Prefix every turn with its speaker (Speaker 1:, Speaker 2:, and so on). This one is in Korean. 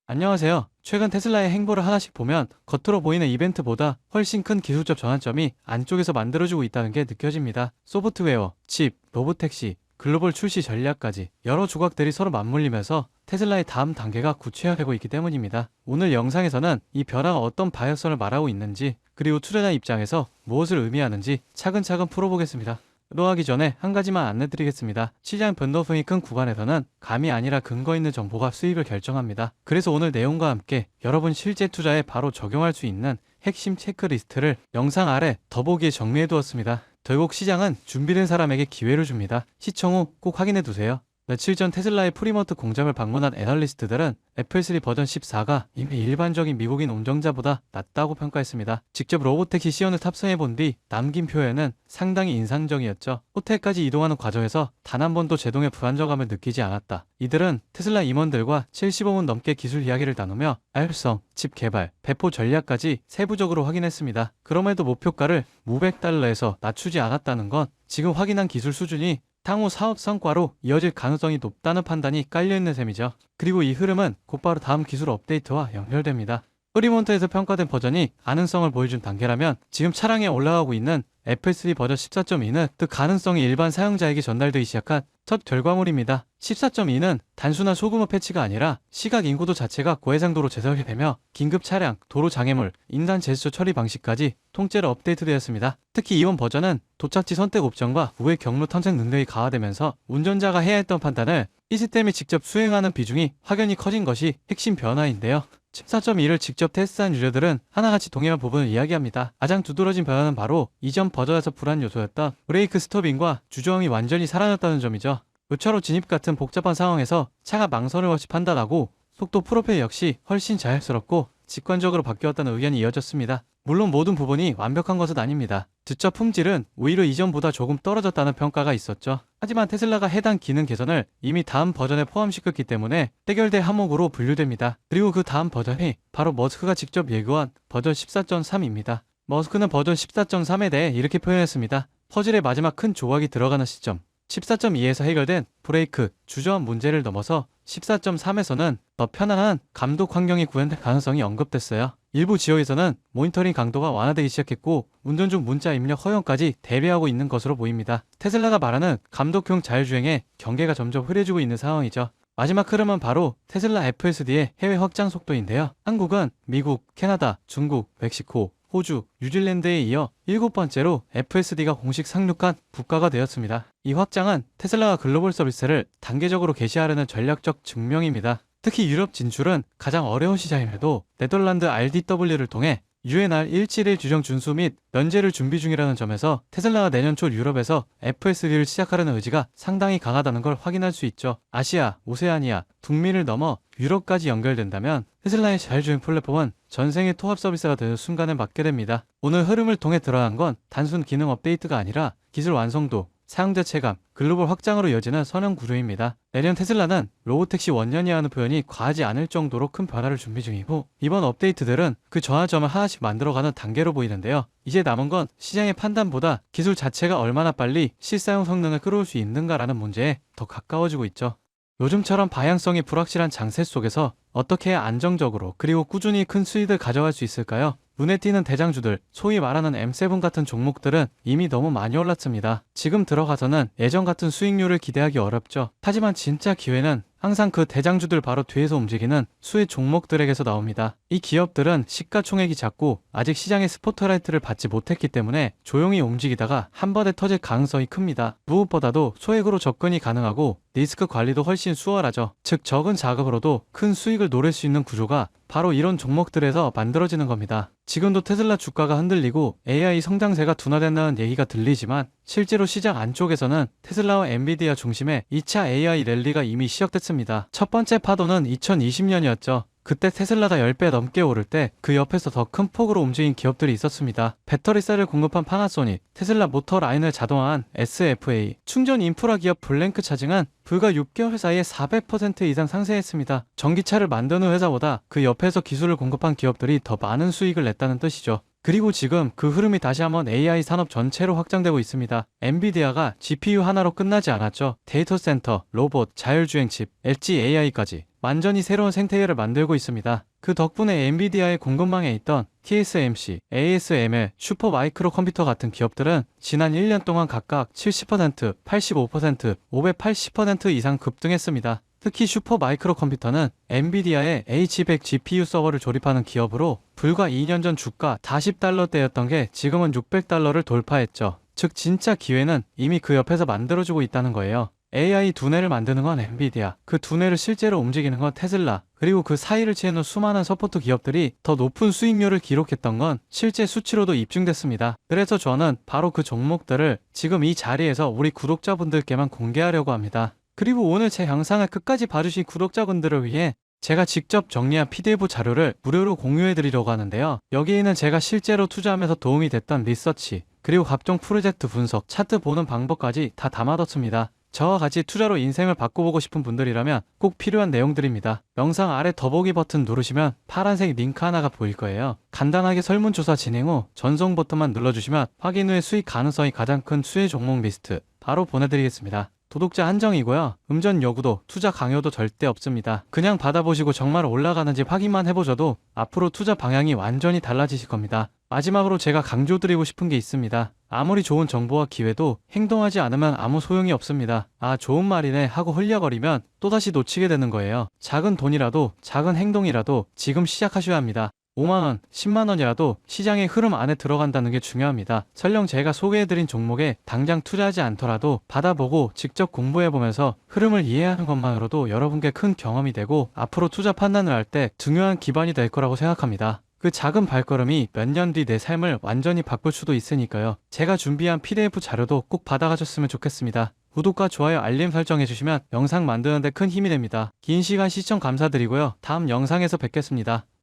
Speaker 1: 안녕하세요. 최근 테슬라의 행보를 하나씩 보면 겉으로 보이는 이벤트보다 훨씬 큰 기술적 전환점이 안쪽에서 만들어지고 있다는 게 느껴집니다. 소프트웨어, 칩, 로보택시, 글로벌 출시 전략까지 여러 조각들이 서로 맞물리면서 테슬라의 다음 단계가 구체화되고 있기 때문입니다. 오늘 영상에서는 이 변화가 어떤 방향성을 말하고 있는지, 그리고 투자자 입장에서 무엇을 의미하는지 차근차근 풀어보겠습니다. 들어가기 전에 한 가지만 안내드리겠습니다. 시장 변동성이 큰 구간에서는 감이 아니라 근거 있는 정보가 수익을 결정합니다. 그래서 오늘 내용과 함께 여러분 실제 투자에 바로 적용할 수 있는 핵심 체크리스트를 영상 아래 더보기에 정리해 두었습니다. 결국 시장은 준비된 사람에게 기회를 줍니다. 시청 후 꼭 확인해 두세요. 며칠 전 테슬라의 프리먼트 공장을 방문한 애널리스트들은 FL3 버전 14가 이미 일반적인 미국인 운전자보다 낫다고 평가했습니다. 직접 로보택시 시연을 탑승해 본 뒤 남긴 표현은 상당히 인상적이었죠. 호텔까지 이동하는 과정에서 단 한 번도 제동의 불안정감을 느끼지 않았다. 이들은 테슬라 임원들과 75분 넘게 기술 이야기를 나누며 알성, 칩 개발, 배포 전략까지 세부적으로 확인했습니다. 그럼에도 목표가를 $500에서 낮추지 않았다는 건 지금 확인한 기술 수준이 향후 사업 성과로 이어질 가능성이 높다는 판단이 깔려있는 셈이죠. 그리고 이 흐름은 곧바로 다음 기술 업데이트와 연결됩니다. 프리몬트에서 평가된 버전이 가능성을 보여준 단계라면 지금 차량에 올라가고 있는 FL3 버전 14.2는 그 가능성이 일반 사용자에게 전달되기 시작한 첫 결과물입니다. 14.2는 단순한 소규모 패치가 아니라 시각 인구도 자체가 고해상도로 재설계되며 긴급 차량, 도로 장애물, 인단 제스처 처리 방식까지 통째로 업데이트되었습니다. 특히 이번 버전은 도착지 선택 옵션과 우회 경로 탐색 능력이 강화되면서 운전자가 해야 했던 판단을 시스템이 직접 수행하는 비중이 확연히 커진 것이 핵심 변화인데요. 14.2를 직접 테스트한 유저들은 하나같이 동일한 부분을 이야기합니다. 가장 두드러진 변화는 바로 이전 버전에서 불안 요소였던 브레이크 스토빙과 주저음이 완전히 사라졌다는 점이죠. 요차로 진입 같은 복잡한 상황에서 차가 망설임 없이 판단하고 속도 프로필 역시 훨씬 자연스럽고 직관적으로 바뀌었다는 의견이 이어졌습니다. 물론 모든 부분이 완벽한 것은 아닙니다. 듣자 품질은 오히려 이전보다 조금 떨어졌다는 평가가 있었죠. 하지만 테슬라가 해당 기능 개선을 이미 다음 버전에 포함시켰기 때문에 해결될 항목으로 분류됩니다. 그리고 그 다음 버전이 바로 머스크가 직접 예고한 버전 14.3입니다. 머스크는 버전 14.3에 대해 이렇게 표현했습니다. 퍼즐의 마지막 큰 조각이 들어가는 시점. 14.2에서 해결된 브레이크, 주저함 문제를 넘어서 14.3에서는 더 편안한 감독 환경이 구현될 가능성이 언급됐어요. 일부 지역에서는 모니터링 강도가 완화되기 시작했고 운전 중 문자 입력 허용까지 대비하고 있는 것으로 보입니다. 테슬라가 말하는 감독형 자율주행의 경계가 점점 흐려지고 있는 상황이죠. 마지막 흐름은 바로 테슬라 FSD의 해외 확장 속도인데요. 한국은 미국, 캐나다, 중국, 멕시코, 호주, 뉴질랜드에 이어 7번째로 FSD가 공식 상륙한 국가가 되었습니다. 이 확장은 테슬라가 글로벌 서비스를 단계적으로 개시하려는 전략적 증명입니다. 특히 유럽 진출은 가장 어려운 시장임에도 네덜란드 RDW를 통해 UNR 171 규정 준수 및 면제를 준비 중이라는 점에서 테슬라가 내년 초 유럽에서 FSD를 시작하려는 의지가 상당히 강하다는 걸 확인할 수 있죠. 아시아, 오세아니아, 북미를 넘어 유럽까지 연결된다면 테슬라의 자율주행 플랫폼은 전생의 통합 서비스가 되는 순간을 맞게 됩니다. 오늘 흐름을 통해 드러난 건 단순 기능 업데이트가 아니라 기술 완성도, 사용자 체감, 글로벌 확장으로 이어지는 선형 구조입니다. 내년 테슬라는 로보택시 원년이라는 표현이 과하지 않을 정도로 큰 변화를 준비 중이고 이번 업데이트들은 그 전환점을 하나씩 만들어가는 단계로 보이는데요. 이제 남은 건 시장의 판단보다 기술 자체가 얼마나 빨리 실사용 성능을 끌어올 수 있는가라는 문제에 더 가까워지고 있죠. 요즘처럼 방향성이 불확실한 장세 속에서 어떻게 해야 안정적으로 그리고 꾸준히 큰 수익을 가져갈 수 있을까요? 눈에 띄는 대장주들, 소위 말하는 M7 같은 종목들은 이미 너무 많이 올랐습니다. 지금 들어가서는 예전 같은 수익률을 기대하기 어렵죠. 하지만 진짜 기회는 항상 그 대장주들 바로 뒤에서 움직이는 수혜 종목들에게서 나옵니다. 이 기업들은 시가총액이 작고 아직 시장의 스포트라이트를 받지 못했기 때문에 조용히 움직이다가 한 번에 터질 가능성이 큽니다. 무엇보다도 소액으로 접근이 가능하고 리스크 관리도 훨씬 수월하죠. 즉 적은 자금으로도 큰 수익을 노릴 수 있는 구조가 바로 이런 종목들에서 만들어지는 겁니다. 지금도 테슬라 주가가 흔들리고 AI 성장세가 둔화된다는 얘기가 들리지만 실제로 시장 안쪽에서는 테슬라와 엔비디아 중심의 2차 AI 랠리가 이미 시작됐습니다. 첫 번째 파도는 2020년이었죠. 그때 테슬라가 10배 넘게 오를 때 그 옆에서 더 큰 폭으로 움직인 기업들이 있었습니다. 배터리셀을 공급한 파나소닉, 테슬라 모터 라인을 자동화한 SFA, 충전 인프라 기업 블랭크 차징은 불과 6개월 사이에 400% 이상 상승했습니다. 전기차를 만드는 회사보다 그 옆에서 기술을 공급한 기업들이 더 많은 수익을 냈다는 뜻이죠. 그리고 지금 그 흐름이 다시 한번 AI 산업 전체로 확장되고 있습니다. 엔비디아가 GPU 하나로 끝나지 않았죠. 데이터 센터, 로봇, 자율주행 칩, 엣지 AI까지 완전히 새로운 생태계를 만들고 있습니다. 그 덕분에 엔비디아의 공급망에 있던 TSMC, ASML, 슈퍼마이크로 컴퓨터 같은 기업들은 지난 1년 동안 각각 70%, 85%, 580% 이상 급등했습니다. 특히 슈퍼마이크로 컴퓨터는 엔비디아의 H100 GPU 서버를 조립하는 기업으로 불과 2년 전 주가 40달러대였던 게 지금은 600달러를 돌파했죠. 즉 진짜 기회는 이미 그 옆에서 만들어주고 있다는 거예요. AI 두뇌를 만드는 건 엔비디아, 그 두뇌를 실제로 움직이는 건 테슬라, 그리고 그 사이를 채우는 수많은 서포트 기업들이 더 높은 수익률을 기록했던 건 실제 수치로도 입증됐습니다. 그래서 저는 바로 그 종목들을 지금 이 자리에서 우리 구독자분들께만 공개하려고 합니다. 그리고 오늘 제 영상을 끝까지 봐주신 구독자분들을 위해 제가 직접 정리한 PDF 자료를 무료로 공유해드리려고 하는데요. 여기에는 제가 실제로 투자하면서 도움이 됐던 리서치, 그리고 각종 프로젝트 분석, 차트 보는 방법까지 다 담아뒀습니다. 저와 같이 투자로 인생을 바꿔보고 싶은 분들이라면 꼭 필요한 내용들입니다. 영상 아래 더보기 버튼 누르시면 파란색 링크 하나가 보일 거예요. 간단하게 설문조사 진행 후 전송 버튼만 눌러주시면 확인 후에 수익 가능성이 가장 큰 수혜 종목 리스트 바로 보내드리겠습니다. 도독자 한정이고요. 음전 요구도 투자 강요도 절대 없습니다. 그냥 받아보시고 정말 올라가는지 확인만 해보셔도 앞으로 투자 방향이 완전히 달라지실 겁니다. 마지막으로 제가 강조드리고 싶은 게 있습니다. 아무리 좋은 정보와 기회도 행동하지 않으면 아무 소용이 없습니다. 아, 좋은 말이네 하고 흘려버리면 또다시 놓치게 되는 거예요. 작은 돈이라도 작은 행동이라도 지금 시작하셔야 합니다. 5만원, 10만원이라도 시장의 흐름 안에 들어간다는 게 중요합니다. 설령 제가 소개해드린 종목에 당장 투자하지 않더라도 받아보고 직접 공부해보면서 흐름을 이해하는 것만으로도 여러분께 큰 경험이 되고 앞으로 투자 판단을 할 때 중요한 기반이 될 거라고 생각합니다. 그 작은 발걸음이 몇 년 뒤 내 삶을 완전히 바꿀 수도 있으니까요. 제가 준비한 PDF 자료도 꼭 받아가셨으면 좋겠습니다. 구독과 좋아요, 알림 설정해주시면 영상 만드는데 큰 힘이 됩니다. 긴 시간 시청 감사드리고요. 다음 영상에서 뵙겠습니다.